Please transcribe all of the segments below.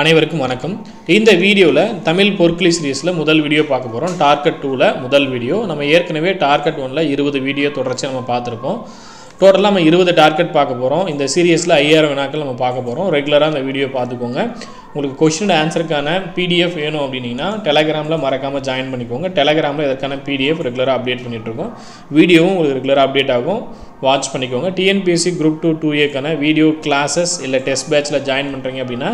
அனைவருக்கும் வணக்கம். இந்த வீடியோவில் தமிழ் பொற்களி சீரீஸில் முதல் வீடியோ பார்க்க போகிறோம். டார்கெட் 2ல் முதல் வீடியோ. நம்ம ஏற்கனவே டார்கெட் 1ல் 20 வீடியோ தொடர்ச்சி நம்ம பார்த்துருப்போம். டோட்டலாக நம்ம 20 டார்கெட் பார்க்க போகிறோம். இந்த சீரியஸில் 5000 வினாக்கள் நம்ம பார்க்க போகிறோம். ரெகுலராக அந்த வீடியோ பார்த்துக்கோங்க. உங்களுக்கு கொஸ்டின் ஆன்சருக்கான பிடிஎஃப் வேணும் அப்படின்னா டெலகிராமில் மறக்காமல் ஜாயின் பண்ணிக்கோங்க. டெலகிராமில் இதற்கான பிடிஎஃப் ரெகுலராக அப்டேட் பண்ணிகிட்ருக்கோம். வீடியோவும் உங்களுக்கு ரெகுலராக அப்டேட் ஆகும், வாட்ச் பண்ணிக்கோங்க. டிஎன்பிஎஸ்சி குரூப் 2 2Aக்கான வீடியோ கிளாஸஸ் இல்லை டெஸ்ட் பேட்சில் ஜாயின் பண்ணுறீங்க அப்படின்னா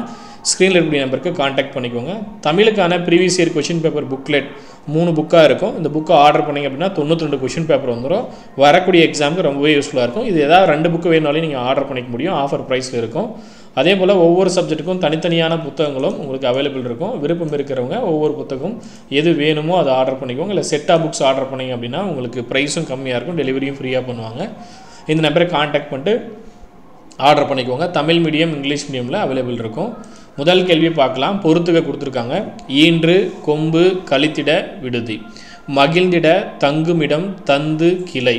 ஸ்க்ரீனில் இருக்கக்கூடிய நம்பருக்கு காண்டாக்ட் பண்ணிக்கோங்க. தமிழுக்கான previous year question paper booklet 3 புக்காக இருக்கும். இந்த புக்கை ஆர்டர் பண்ணிங்க அப்படின்னா 92 கொஷின் பேப்பர் வந்துடும். வரக்கூடிய எக்ஸாமுக்கு ரொம்பவே யூஸ்ஃபுல்லாக இருக்கும். இது ஏதாவது 2 புக்கு வேணாலும் நீங்கள் ஆர்டர் பண்ணிக்க முடியும். ஆஃபர் ப்ரைஸில் இருக்கும். அதே போல் ஒவ்வொரு சப்ஜெக்ட்டுக்கும் தனித்தனியான புத்தகங்களும் உங்களுக்கு அவைலபிள் இருக்கும். விருப்பம் இருக்கிறவங்க ஒவ்வொரு புத்தகம் எது வேணுமோ அதை ஆர்டர் பண்ணிக்கோங்க. இல்லை செட்டாக புக்ஸ் ஆர்டர் பண்ணிங்க அப்படின்னா உங்களுக்கு ப்ரைஸும் கம்மியாக இருக்கும், டெலிவரியும் ஃப்ரீயாக பண்ணுவாங்க. இந்த நம்பரை காண்டாக்ட் பண்ணிட்டு ஆர்டர் பண்ணிக்கோங்க. தமிழ் மீடியம், இங்கிலீஷ் மீடியமில் அவைலபிள் இருக்கும். முதல் கேள்வி பார்க்கலாம். பொறுத்துக கொடுத்துருக்காங்க. ஈன்று, கொம்பு, கழித்திட, விடுதி, மகிழ்ந்திட, தங்குமிடம், தந்து, கிளை,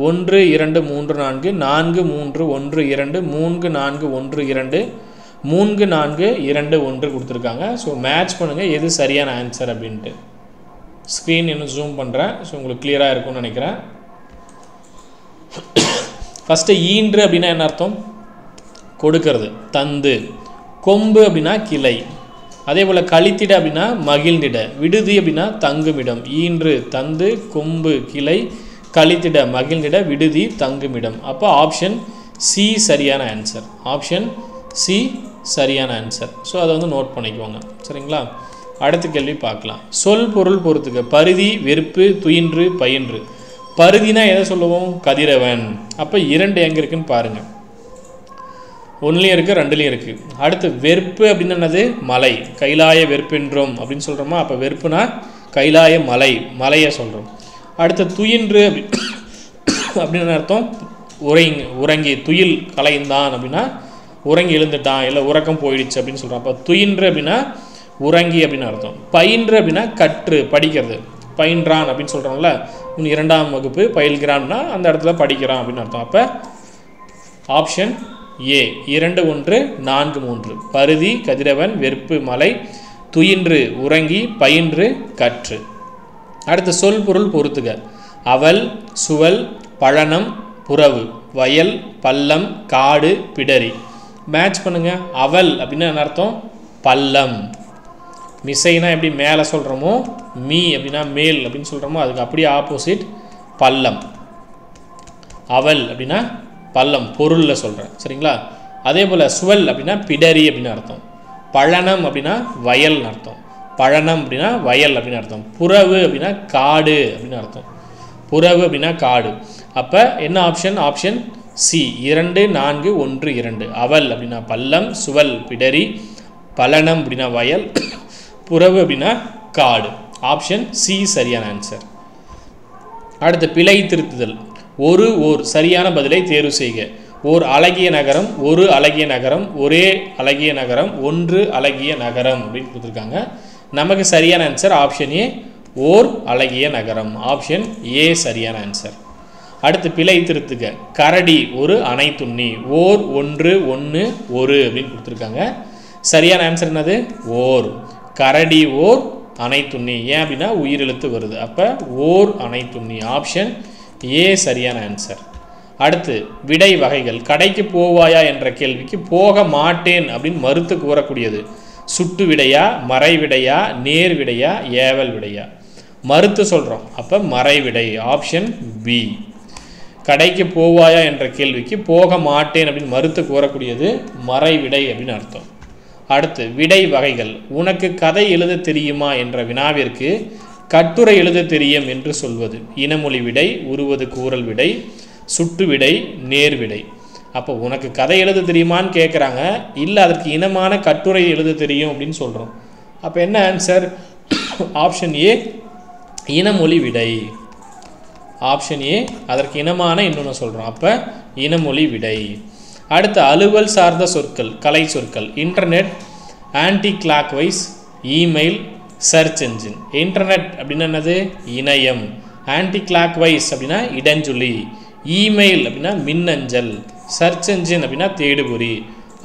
1 2 3 4 4 3 1 2 3 4 1 2 3 4 2 1 கொடுத்துருக்காங்க. ஸோ மேட்ச் பண்ணுங்கள் எது சரியான ஆன்சர் அப்படின்ட்டு. ஸ்க்ரீன் இன்னும் ஜூம் பண்ணுறேன். ஸோ உங்களுக்கு கிளியராக இருக்கும்னு நினைக்கிறேன். ஃபஸ்ட்டு ஈன்று அப்படின்னா என்ன அர்த்தம்? கொடுக்கறது, தந்து. கொம்பு அப்படின்னா கிளை. அதே போல் கழித்திட அப்படின்னா மகிழ்ந்திட. விடுதி அப்படின்னா தங்குமிடம். ஈன்று, தந்து, கொம்பு, கிளை, கழித்திட, மகிழ்ந்திட, விடுதி, தங்குமிடம். அப்போ ஆப்ஷன் சி சரியான ஆன்சர். ஆப்ஷன் சி சரியான ஆன்சர். ஸோ அதை நோட் பண்ணிக்குவாங்க. சரிங்களா? அடுத்த கேள்வி பார்க்கலாம். சொல் பொருள் பொறுத்துக்க. பருதி, வெறுப்பு, துயின்று, பயின்று. பருதினா எதை சொல்லுவோம்? கதிரவன். அப்போ 2 எங்கே இருக்குன்னு பாருங்கள். 1லையும் இருக்குது, 2லையும் இருக்குது. அடுத்து வெறுப்பு அப்படின்னு என்னது? மலை. கைலாய வெறுப்பென்றோம் அப்படின்னு சொல்கிறோமா? அப்போ வெறுப்புனா கைலாய மலை, மலையை சொல்கிறோம். அடுத்து துயின்று அப்படின்னு அர்த்தம்? உறங்கி. துயில் கலைந்தான் அப்படின்னா உறங்கி எழுந்துட்டான், இல்லை உறக்கம் போயிடுச்சு அப்படின்னு சொல்கிறோம். அப்போ துயின்று அப்படின்னா உறங்கி அப்படின்னு அர்த்தம். பயின்று அப்படின்னா கற்று, படிக்கிறது. பயின்றான் அப்படின்னு சொல்கிறோம்ல, 2ஆம் வகுப்பு பயில்கிறான்னா அந்த இடத்துல படிக்கிறான் அப்படின்னு அர்த்தம். அப்போ ஆப்ஷன் ஏ 2 1 4 3. பருதி, கதிரவன், வெறுப்பு, மலை, துயின்று, உறங்கி, பயின்று, கற்று. அடுத்து சொல் பொருள் பொறுத்துக. அவல், சுவல், பழனம், புறவு, வயல், பள்ளம், காடு, பிடரி. மேட்ச் பண்ணுங்க. அவல் அப்படின்னா என்ன அர்த்தம்? பள்ளம். மிசைனா எப்படி மேலே சொல்கிறோமோ, மீ அப்படின்னா மேல் அப்படின்னு சொல்கிறோமோ, அதுக்கு அப்படியே ஆப்போசிட் பள்ளம். அவல் அப்படின்னா பள்ளம், பொருளில் சொல்கிறேன். சரிங்களா? அதே போல் சுவல் அப்படின்னா பிடரி அப்படின்னு அர்த்தம். பழனம் அப்படின்னா வயல்னு அர்த்தம். பழனம் அப்படின்னா வயல் அப்படின்னு அர்த்தம். புறவு அப்படின்னா காடு அப்படின்னு அர்த்தம். புறவு அப்படின்னா காடு. அப்போ என்ன ஆப்ஷன்? Option C 2 4 1 2. அவல் அப்படின்னா பள்ளம், சுவல் பிடரி, பழனம் அப்படின்னா வயல், புறவு அப்படின்னா காடு. ஆப்ஷன் சி சரியான ஆன்சர். அடுத்து பிழை திருத்துதல். ஓர் சரியான பதிலை தேர்வு செய்க. ஓர் அழகிய நகரம், ஒரு அழகிய நகரம், ஒரே அழகிய நகரம், ஒன்று அழகிய நகரம் அப்படின்னு கொடுத்துருக்காங்க. நமக்கு சரியான ஆன்சர் ஆப்ஷன் ஏ, ஓர் அழகிய நகரம். ஆப்ஷன் ஏ சரியான ஆன்சர். அடுத்து பிழை திருத்துக. கரடி, ஒரு அணை துண்ணி. ஓர், ஒன்று, ஒன்று, ஒரு அப்படின்னு கொடுத்துருக்காங்க. சரியான ஆன்சர் என்னது? ஓர். கரடி ஓர் அணை துண்ணி. ஏன் அப்படின்னா உயிரெழுத்து வருது. அப்போ ஓர் அணை துண்ணி. ஆப்ஷன் ஏ சரியான ஆன்சர். அடுத்து விடை வகைகள். கடைக்கு போவாயா என்ற கேள்விக்கு போக மாட்டேன் அப்படின்னு மறுத்து கூறக்கூடியது. சுட்டு விடையா, மறை விடையா, நேர் விடையா, ஏவல் விடையா? மறுத்து சொல்கிறோம். அப்போ மறை விடை. Option B. கடைக்கு போவாயா என்ற கேள்விக்கு போக மாட்டேன் அப்படின்னு மறுத்து கூறக்கூடியது மறை விடை அப்படின்னு அர்த்தம். அடுத்து விடை வகைகள். உனக்கு கதை எழுத தெரியுமா என்ற வினாவிற்கு கட்டுரை எழுத தெரியும் என்று சொல்வது. இனமொழி விடை, உருவது கூறல் விடை, சுட்டு விடை, நேர் விடை. அப்போ உனக்கு கதை எழுத தெரியுமான்னு கேட்குறாங்க, இல்லை அதற்கு இனமான கட்டுரை எழுத தெரியும் அப்படின்னு சொல்கிறோம். அப்போ என்ன ஆன்சர்? ஆப்ஷன் ஏ இனமொழி விடை. ஆப்ஷன் ஏ அதற்கு இனமான இன்னொன்று சொல்கிறோம். அப்போ இனமொழி விடை. அடுத்து அலுவல் சார்ந்த சொற்கள், கலை சொற்கள். Internet, anticlockwise, email, search engine. Internet அப்படின்னா என்னது? இணையம். ஆன்டி கிளாக் வைஸ் அப்படின்னா இடஞ்சுழி. இமெயில் அப்படின்னா மின்னஞ்சல். சர்ச் என்ஜின் அப்படின்னா தேடுபொறி.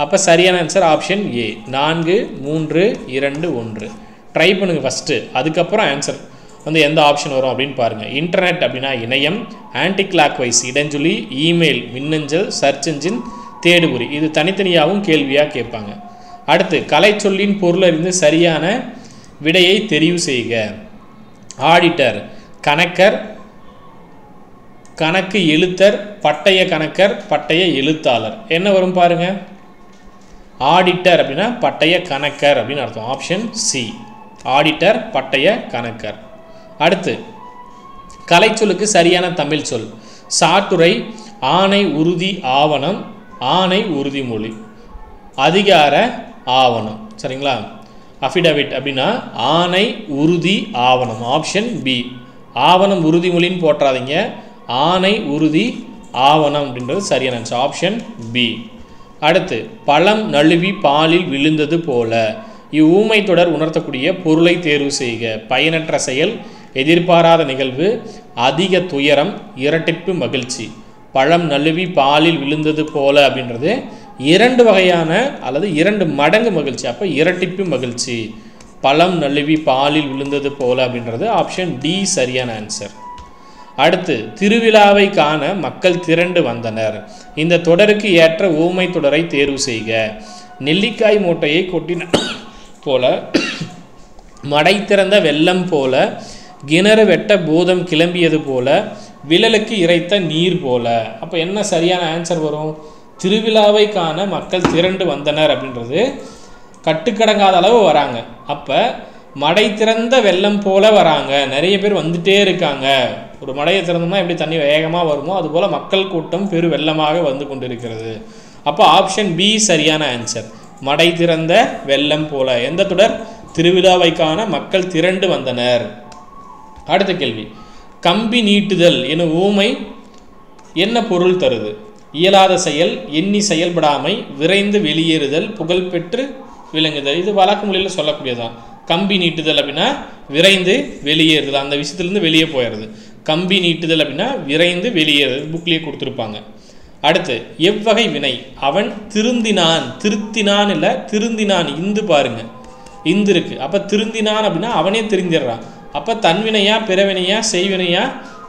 அப்போ சரியான ஆன்சர் ஆப்ஷன் ஏ 4 3 2 1. ட்ரை பண்ணுங்கள் ஃபஸ்ட்டு, அதுக்கப்புறம் ஆன்சர் வந்து எந்த ஆப்ஷன் வரும் அப்படின்னு பாருங்கள். இன்டர்நெட் அப்படின்னா இணையம், ஆன்டி கிளாக் வைஸ் இடஞ்சொலி, இமெயில் மின்னஞ்சல், சர்ச் என்ஜின் தேடுபொறி. இது தனித்தனியாகவும் கேள்வியாக கேட்பாங்க. அடுத்து கலைச்சொல்லின் பொருள் அறிந்து சரியான விடையை தெரிவு செய்க. ஆடிட்டர், கணக்கர், கணக்கு எழுத்தர், பட்டய கணக்கர், பட்டய எழுத்தாளர். என்ன வரும் பாருங்க. ஆடிட்டர் அப்படின்னா பட்டய கணக்கர் அப்படின்னு அர்த்தம். ஆப்ஷன் சி ஆடிட்டர், பட்டய கணக்கர். அடுத்து கலைச்சொல்லுக்கு சரியான தமிழ் சொல். சாட்டுரை, ஆணை உறுதி ஆவணம், ஆணை உறுதிமொழி, அதிகார ஆவணம். சரிங்களா? அஃபிடவிட் அப்படின்னா ஆணை உறுதி ஆவணம். Option B. ஆவணம் உறுதிமொழின்னு போட்டுறாதீங்க, ஆணை உறுதி ஆவணம் அப்படின்றது சரியான ஆன்சர். Option B. அடுத்து பழம் நழுவி பாலில் விழுந்தது போல. இவ்வூமை தொடர் உணர்த்தக்கூடிய பொருளை தேர்வு செய்க. பயனற்ற செயல், எதிர்பாராத நிகழ்வு, அதிக துயரம், இரட்டிப்பு மகிழ்ச்சி. பழம் நழுவி பாலில் விழுந்தது போல அப்படின்றது 2 வகையான அல்லது 2 மடங்கு மகிழ்ச்சி. அப்போ இரட்டிப்பு மகிழ்ச்சி. பழம் நழுவி பாலில் விழுந்தது போல அப்படின்றது ஆப்ஷன் டி சரியான ஆன்சர். அடுத்து திருவிழாவை காண மக்கள் திரண்டு வந்தனர். இந்த தொடருக்கு ஏற்ற ஊமை தொடரை தேர்வு செய்க. நெல்லிக்காய் மூட்டையை கொட்டின போல, மடை திறந்த வெள்ளம் போல, கிணறு வெட்ட பூதம் கிளம்பியது போல, விழலுக்கு இறைத்த நீர் போல. அப்போ என்ன சரியான ஆன்சர் வரும்? திருவிழாவை காண மக்கள் திரண்டு வந்தனர் அப்படின்றது கட்டுக்கடங்காத அளவு வராங்க. அப்போ மடை திறந்த வெள்ளம் போல வராங்க, நிறைய பேர் வந்துட்டே இருக்காங்க. ஒரு மடையை திறந்தோம்னா எப்படி தண்ணி வேகமாக வருமோ அதுபோல் மக்கள் கூட்டம் பெரு வெள்ளமாக வந்து கொண்டிருக்கிறது. அப்போ ஆப்ஷன் பி சரியான ஆன்சர். மடை திறந்த வெள்ளம் போல. எந்த தொடர்? திருவிழாவை காண மக்கள் திரண்டு வந்தனர். அடுத்த கேள்வி, கம்பி நீட்டுதல் எனும் ஊமை என்ன பொருள் தருது? இயலாத செயல், எண்ணி செயல்படாமை, விரைந்து வெளியேறுதல், புகழ்பெற்று விளங்குதல். இது வழக்கு மொழியில் சொல்லக்கூடியதான். கம்பி நீட்டுதல் அப்படின்னா விரைந்து வெளியேறுதல், அந்த விஷயத்துலேருந்து வெளியே போயிடுறது. கம்பி நீட்டுதல் அப்படின்னா விரைந்து வெளியேறுதல், புக்லேயே கொடுத்துருப்பாங்க. அடுத்து எவ்வகை வினை? அவன் திருந்தினான், திருத்தினான் இல்லை திருந்தினான், இந்து பாருங்க, இந்து இருக்கு. அப்போ திருந்தினான் அப்படின்னா அவனே திருந்திடுறான். அப்போ தன்வினையா, பிறவினையா, செய்வினையா,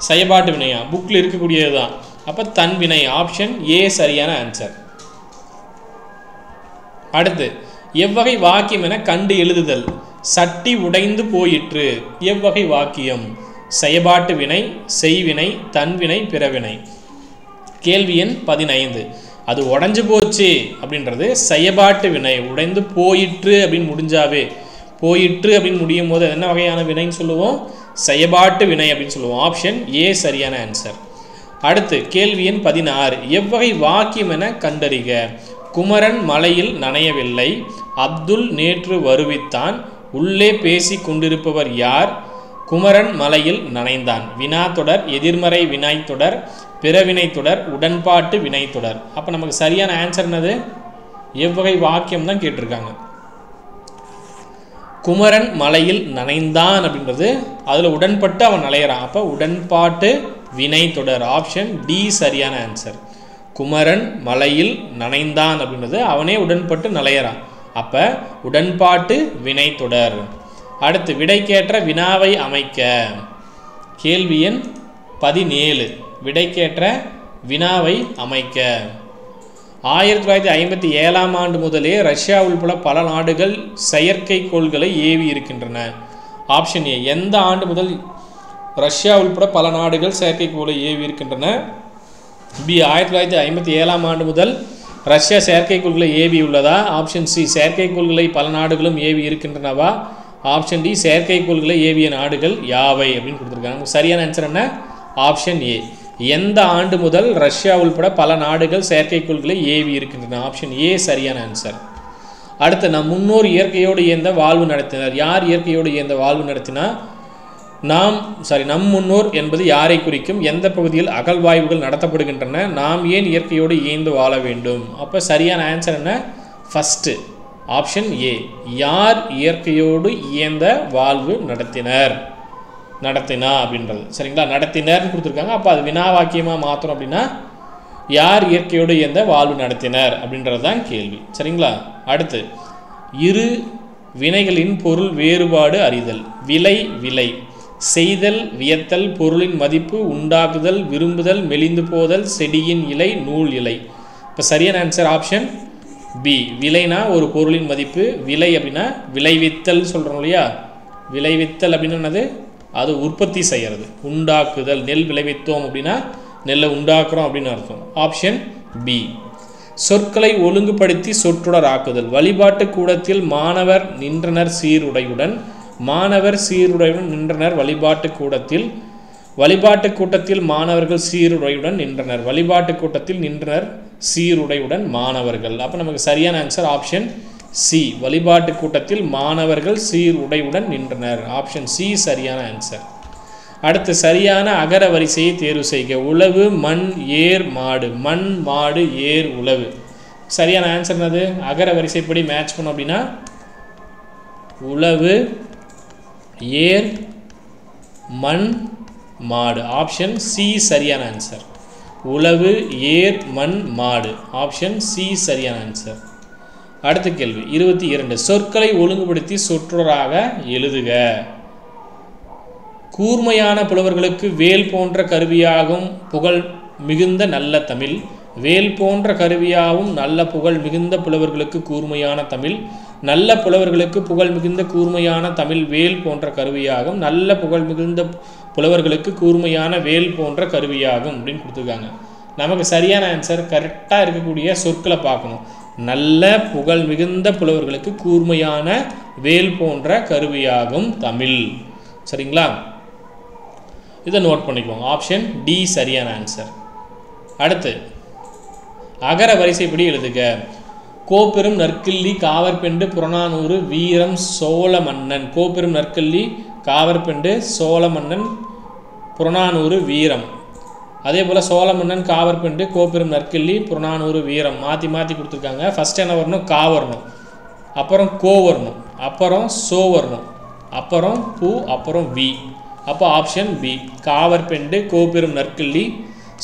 செயல்பாட்டு வினையா? புக்கில் இருக்கக்கூடியது தான். அப்போ தன்வினை. ஆப்ஷன் ஏ சரியான ஆன்சர். அடுத்து எவ்வகை வாக்கியம் என கண்டு எழுதுதல். சட்டி உடைந்து போயிற்று. எவ்வகை வாக்கியம்? செயல்பாட்டு வினை, செய்வினை, தன்வினை, பிறவினை. கேள்வி எண் 15. அது உடஞ்சு போச்சு அப்படின்றது செயல்பாட்டு வினை. உடைந்து போயிற்று அப்படின்னு முடிஞ்சாவே, போயிற்று அப்படின்னு முடியும் போது என்ன வகையான வினைன்னு சொல்லுவோம்? செயல்பாட்டு வினை அப்படின்னு சொல்லுவோம். ஆப்ஷன் ஏ சரியான ஆன்சர். அடுத்து கேள்வி எண் 16. எவ்வகை வாக்கியம் என கண்டறிக. குமரன் மலையில் நனையவில்லை, அப்துல் நேற்று வருவித்தான், உள்ளே பேசி கொண்டிருப்பவர் யார்? குமரன் மலையில் நனைந்தான். வினா தொடர், எதிர்மறை வினை தொடர், பிறவினை தொடர், உடன்பாட்டு வினை தொடர். அப்போ நமக்கு சரியான ஆன்சர் என்னது? எவ்வகை வாக்கியம் தான் கேட்டிருக்காங்க. குமரன் மலையில் நனைந்தான் அப்படின்றது அதில் உடன்பட்டு அவன் நனையிறான். அப்போ உடன்பாட்டு வினை தொடர். ஆப்ஷன் டி சரியான ஆன்சர். குமரன் மலையில் நனைந்தான் அப்படின்றது அவனே உடன்பட்டு நனையிறான். அப்போ உடன்பாட்டு வினை தொடர். அடுத்து விடைக்கேற்ற வினாவை அமைக்க. கேள்வி எண் 17. விடைக்கேற்ற வினாவை அமைக்க. 1957ஆம் ஆண்டு முதலே ரஷ்யா உள்பட பல நாடுகள் செயற்கைக்கோள்களை ஏவி இருக்கின்றன. Option A. எந்த ஆண்டு முதல் ரஷ்யா உள்பட பல நாடுகள் செயற்கைக்கோளை ஏவி இருக்கின்றன? பி. 1957ஆம் ஆண்டு முதல் ரஷ்யா செயற்கைக்கோள்களை ஏவி உள்ளதா? Option C. செயற்கைக்கோள்களை பல நாடுகளும் ஏவி இருக்கின்றனவா? Option D. செயற்கைக்கோள்களை ஏவிய நாடுகள் யாவை அப்படின்னு கொடுத்துருக்காங்க. சரியான ஆன்சர் என்ன? Option A. எந்த ஆண்டு முதல் ரஷ்யா உள்பட பல நாடுகள் செயற்கைக்கோள்களை ஏவி இருக்கின்றன? ஆப்ஷன் ஏ சரியான ஆன்சர். அடுத்து நம் முன்னோர் இயற்கையோடு இயந்த வாழ்வு நடத்தினர். யார் இயற்கையோடு இயந்த வாழ்வு நடத்தினார்? நம் முன்னோர் என்பது யாரை குறிக்கும்? எந்த பகுதியில் அகழ்வாய்வுகள் நடத்தப்படுகின்றன? நாம் ஏன் இயற்கையோடு இயந்து வாழ வேண்டும்? அப்போ சரியான ஆன்சர் என்ன? First option A. யார் இயற்கையோடு இயந்த வாழ்வு நடத்தினா அப்படின்றது. சரிங்களா? நடத்தினர்னு கொடுத்துருக்காங்க. அப்போ அது வினா வாக்கியமாக மாற்றணும் அப்படின்னா யார் இயற்கையோடு இயந்த வாழ்வு நடத்தினர் அப்படின்றது தான் கேள்வி. சரிங்களா? அடுத்து இரு வினைகளின் பொருள் வேறுபாடு அறிதல். விலை விலை, செய்தல் வியத்தல், பொருளின் மதிப்பு, உண்டாக்குதல், விரும்புதல், மெலிந்து போதல், செடியின் இலை, நூல் இலை. இப்போ சரியான ஆன்சர் ஆப்ஷன் பி. விலைனா ஒரு பொருளின் மதிப்பு, விலை அப்படின்னா விளைவித்தல் சொல்கிறோம் இல்லையா? விளைவித்தல் அப்படின்னது அது உற்பத்தி செய்கிறது. உண்டாக்குதல், நெல் விளைவித்தோம் அப்படின்னா நெல்லை உண்டாக்குறோம் அப்படின்னு அர்த்தம். Option B. சொற்களை ஒழுங்குபடுத்தி சொற்றொடர் ஆக்குதல். வழிபாட்டு கூடத்தில் மாணவர் நின்றனர் சீருடையுடன். மாணவர் சீருடையுடன் நின்றனர் வழிபாட்டு கூடத்தில். வழிபாட்டு கூட்டத்தில் மாணவர்கள் சீருடையுடன் நின்றனர். வழிபாட்டு கூட்டத்தில் நின்றனர் சீருடையுடன் மாணவர்கள். அப்போ நமக்கு சரியான ஆன்சர் ஆப்ஷன் சி. வழிபாட்டு கூட்டத்தில் மாணவர்கள் சீருடையுடன் நின்றனர். ஆப்ஷன் சி சரியான ஆன்சர். அடுத்து சரியான அகர வரிசையை தேர்வு செய்க. உழவு, மண், ஏர், மாடு. மண், மாடு, ஏர், உழவு. சரியான ஆன்சர் என்னது? அகர வரிசைப்படி மேட்ச் பண்ணோம் அப்படின்னா உழவு, ஏர், மண், மாடு. ஆப்ஷன் சி சரியான ஆன்சர். உழவு, ஏர், மண், மாடு. ஆப்ஷன் சி சரியான ஆன்சர். அடுத்த கேள்வி 22. சொற்களை ஒழுங்குபடுத்தி சொற்றொடராக எழுதுக. கூர்மையான புலவர்களுக்கு வேல் போன்ற கருவியாகும் புகழ் மிகுந்த நல்ல தமிழ். வேல் போன்ற கருவியாகவும் நல்ல புகழ் மிகுந்த புலவர்களுக்கு கூர்மையான தமிழ். நல்ல புலவர்களுக்கு புகழ் மிகுந்த கூர்மையான தமிழ் வேல் போன்ற கருவியாகும். நல்ல புகழ் மிகுந்த புலவர்களுக்கு கூர்மையான வேல் போன்ற கருவியாகும் அப்படின்னு கொடுத்துருக்காங்க. நமக்கு சரியான ஆன்சர் கரெக்டாக இருக்கக்கூடிய சொற்களை பார்க்கணும். நல்ல புகழ் மிகுந்த புலவர்களுக்கு கூர்மையான வேல் போன்ற கருவியாகும் தமிழ். சரிங்களா? இதை நோட் பண்ணிக்குவோம். ஆப்ஷன் டி சரியான ஆன்சர். அடுத்து அகர வரிசைப்படி எழுதுக. கோப்பெரும் நற்கிள்ளி, காவற்பெண்டு, புறநானூறு, வீரம், சோழ மன்னன். கோப்பெரும் நற்கிள்ளி, காவற்பெண்டு, சோழ மன்னன், புறநானூறு, வீரம். அதே போல் சோழ மன்னன், காவற்பெண்டு, கோப்பெரும் நற்கிள்ளி, புறநானூறு, வீரம் மாற்றி மாற்றி கொடுத்துருக்காங்க. ஃபஸ்ட்டு என்ன வரணும்? கா வரணும், அப்புறம் கோ வரணும், அப்புறம் சோ வரணும், அப்புறம் பூ, அப்புறம் வி. அப்போ ஆப்ஷன் பி. காவற்பெண்டு, கோப்பெரும் நற்கிள்ளி,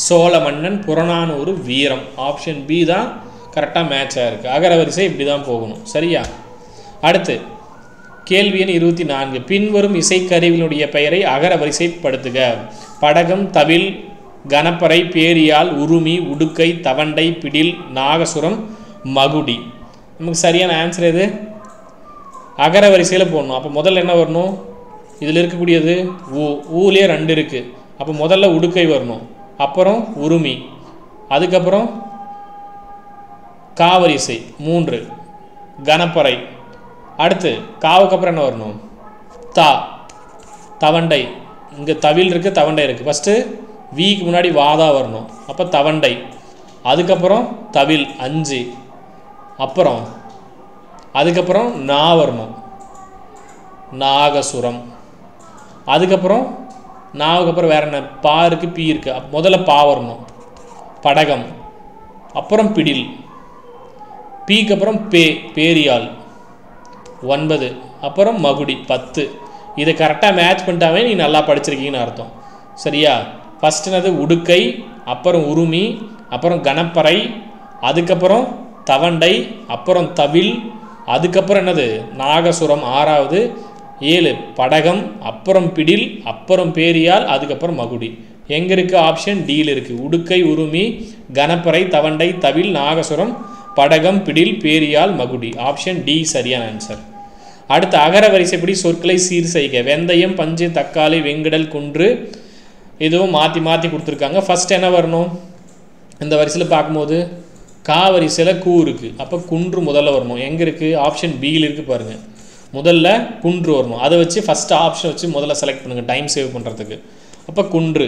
சோழ மன்னன், புறநானூறு, வீரம். ஆப்ஷன் பி தான் கரெக்டாக மேட்சாக இருக்குது. அகர வரிசை இப்படி தான் போகணும். சரியா? அடுத்து கேள்வி எண் 24. பின்வரும் இசைக்கருவிகளுடைய பெயரை அகர வரிசைப்படுத்துக. படகம், தவில், கணப்பறை, பேரியால், உருமி, உடுக்கை, தவண்டை, பிடில், நாகசுரம், மகுடி. நமக்கு சரியான ஆன்சர் எது? அகர வரிசையில் போடணும். அப்போ முதல்ல என்ன வரணும்? இதில் இருக்கக்கூடியது ஊ. ஊலேயே 2 இருக்குது. அப்போ முதல்ல உடுக்கை வரணும், அப்புறம் உருமி, அதுக்கப்புறம் காவரிசை 3, கணப்பறை. அடுத்து காவுக்கு அப்புறம் என்ன வரணும்? தா, தவண்டை. இங்கே தவில் இருக்குது, தவண்டை இருக்குது. ஃபஸ்ட்டு வீக்கு முன்னாடி வாதா வரணும், அப்போ தவண்டை. அதுக்கப்புறம் தவில் 5, அப்புறம் அதுக்கப்புறம் நா வரணும், நாகசுரம். அதுக்கப்புறம் நாவுக்கு அப்புறம் வேறு என்ன? பா இருக்குது, பி இருக்குது. முதல்ல பா வரணும், படகம், அப்புறம் பிடில், பீக்கு அப்புறம் பேரியால் 9, அப்புறம் மகுடி 10. இதை கரெக்டாக மேட்ச் பண்ணிட்டாவே நீ நல்லா படிச்சிருக்கீங்கன்னு அர்த்தம். சரியா? ஃபஸ்ட்டு என்னது? உடுக்கை, அப்புறம் உருமி, அப்புறம் கணப்பறை, அதுக்கப்புறம் தவண்டை, அப்புறம் தவில், அதுக்கப்புறம் என்னது? நாகசுரம் 6வது, 7 படகம், அப்புறம் பிடில், அப்புறம் பேரியால், அதுக்கப்புறம் மகுடி. எங்கே இருக்குது? ஆப்ஷன் டியில் இருக்குது. உடுக்கை, உருமி, கணப்பறை, தவண்டை, தவில், நாகசுரம், படகம், பிடில், பேரியால், மகுடி. ஆப்ஷன் டி சரியான ஆன்சர். அடுத்து அகர வரிசைப்படி சொற்களை சீர் செய்க. வெந்தயம், பஞ்சு, தக்காளி, வெங்கடல், குன்று. இதுவும் மாற்றி மாற்றி கொடுத்துருக்காங்க. ஃபஸ்ட் என்ன வரணும்? இந்த வரிசையில் பார்க்கும்போது கா வரிசையில் கூ இருக்குது, அப்போ குன்று முதல்ல வரணும். எங்கே இருக்குது? ஆப்ஷன் பியில் இருக்குது பாருங்கள். முதல்ல குன்று வரணும். அதை வச்சு ஃபஸ்ட்டு ஆப்ஷன் வச்சு முதல்ல செலக்ட் பண்ணுங்கள், டைம் சேவ் பண்ணுறதுக்கு. அப்போ குன்று,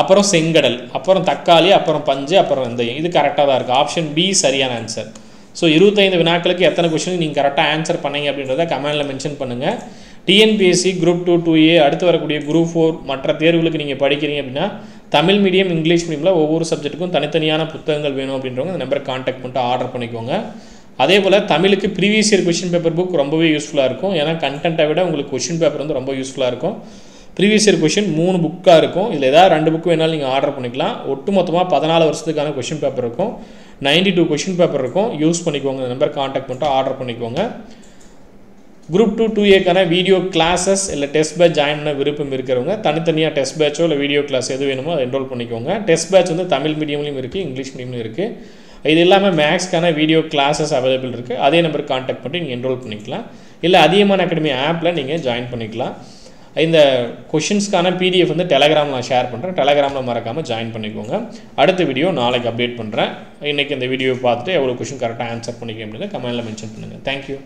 அப்புறம் செங்கடல், அப்புறம் தக்காளி, அப்புறம் பஞ்சு, அப்புறம் வெந்தயம். இது கரெக்டாக தான் இருக்குது. ஆப்ஷன் பி சரியான ஆன்சர். ஸோ 25 வினாக்களுக்கு எத்தனை கொஸ்டின் நீங்கள் கரெக்டாக ஆன்சர் பண்ணீங்க அப்படின்றத கமெண்டில் மென்ஷன் பண்ணுங்கள். டிஎன்பிஎஸ்சி குரூப் 2, 2A அடுத்து வரக்கூடிய குரூப் 4 மற்ற தேர்வுகளுக்கு நீங்கள் படிக்கிறீங்க அப்படின்னா தமிழ் மீடியம், இங்கிலீஷ் மீடியமில் ஒவ்வொரு சப்ஜெக்ட்டுக்கும் தனித்தனியான புத்தகங்கள் வேணும் அப்படின்றவங்க இந்த நம்பரை கான்டாக்ட் பண்ணிட்டு ஆர்டர் பண்ணிக்கோங்க. அதே போல் தமிழுக்கு previous year question paper book ரொம்பவே யூஸ்ஃபுல்லாக இருக்கும். ஏன்னா கண்டென்ட்டை விட உங்களுக்கு கொஷின் பேப்பர் வந்து ரொம்ப யூஸ்ஃபுல்லாக இருக்கும். ப்ரீவியஸ் இயர் கொஷின் 3 புக்காக இருக்கும். இதில் ஏதாவது 2 புக்கு வேணாலும் நீங்கள் ஆர்டர் பண்ணிக்கலாம். ஒட்டு மொத்தமாக 14 வருஷத்துக்கான கொஷின் பேப்பர் இருக்கும். 92 கொஷின் பேப்பர் இருக்கும். யூஸ் பண்ணிக்கோங்க. இந்த நம்பர் காண்டாக்ட் பண்ணிட்டு ஆர்டர் பண்ணிக்கோங்க. குரூப் 2 2ஏக்கான வீடியோ கிளாஸஸ் இல்லை டெஸ்ட் பேட்ச் ஜாயின் பண்ண விருப்பம் இருக்கிறவங்க தனித்தனியாக டெஸ்ட் பேட்சோ இல்லை வீடியோ கிளாஸ் எது வேணுமோ அதை என்ரோல் பண்ணிக்கோங்க. டெஸ்ட் பேட்ச் வந்து தமிழ் மீடியம்லையும் இருக்குது, இங்கிலீஷ் மீடியம்லையும் இருக்குது. இது இல்லாமல் மேக்ஸ்க்கான வீடியோ கிளாஸஸ் அவைலபிள் இருக்குது. அதே நம்பருக்கு காண்டாக்ட் பண்ணி நீங்கள் என்ரோல் பண்ணிக்கலாம். இல்லை அதிகமான அகாடமி ஆப்பில் நீங்கள் ஜாயின் பண்ணிக்கலாம். இந்த கொஷின்ஸ்க்கான PDF வந்து டெலகிராமில் நான் ஷேர் பண்ணுறேன். டெலகிராமில் மறக்காமல் ஜாயின் பண்ணிக்கோங்க. அடுத்த வீடியோ நாளைக்கு அப்டேட் பண்ணுறேன். இன்றைக்கி இந்த வீடியோ பார்த்துட்டு எவ்வளோ கொஷின் கரெக்டாக ஆன்சர் பண்ணிக்க அப்படின்னு கமெண்ட்டில் மென்ஷன் பண்ணுங்கள். தேங்க்யூ.